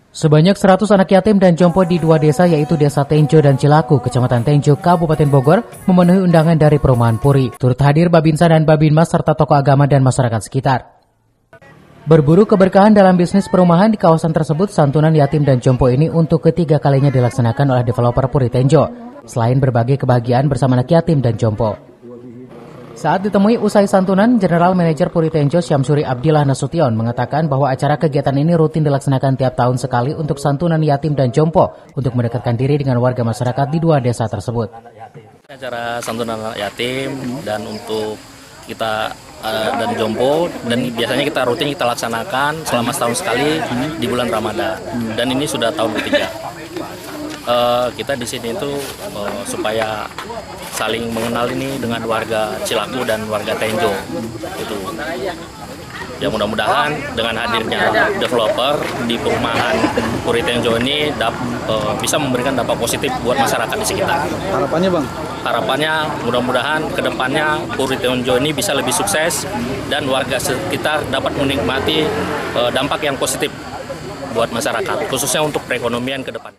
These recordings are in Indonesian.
Sebanyak 100 anak yatim dan jompo di dua desa yaitu Desa Tenjo dan Cilaku, Kecamatan Tenjo, Kabupaten Bogor memenuhi undangan dari Perumahan Puri. Turut hadir Babinsa dan Babinmas serta tokoh agama dan masyarakat sekitar. Berburu keberkahan dalam bisnis perumahan di kawasan tersebut, santunan yatim dan jompo ini untuk ketiga kalinya dilaksanakan oleh developer Puri Tenjo, selain berbagai kebahagiaan bersama anak yatim dan jompo. Saat ditemui usai santunan, General Manager Puri Tenjo Syamsuri Abdillah Nasution mengatakan bahwa acara kegiatan ini rutin dilaksanakan tiap tahun sekali untuk santunan yatim dan jompo untuk mendekatkan diri dengan warga masyarakat di dua desa tersebut. Acara santunan yatim dan untuk kita dan jompo, dan biasanya kita rutin kita laksanakan selama setahun sekali di bulan Ramadan, dan ini sudah tahun ketiga. Kita di sini itu supaya saling mengenal ini dengan warga Cilaku dan warga Tenjo. Itu. Ya mudah-mudahan dengan hadirnya developer di perumahan Puri Tenjo ini bisa memberikan dampak positif buat masyarakat di sekitar. Harapannya Bang? Harapannya mudah-mudahan ke depannya Puri Tenjo ini bisa lebih sukses dan warga sekitar dapat menikmati dampak yang positif buat masyarakat, khususnya untuk perekonomian ke depan.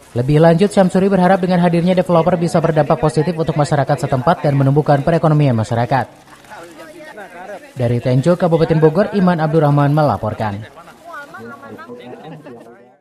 Lebih lanjut, Syamsuri berharap dengan hadirnya developer bisa berdampak positif untuk masyarakat setempat dan menumbuhkan perekonomian masyarakat. Dari Tenjo, Kabupaten Bogor, Iman Abdurrahman melaporkan.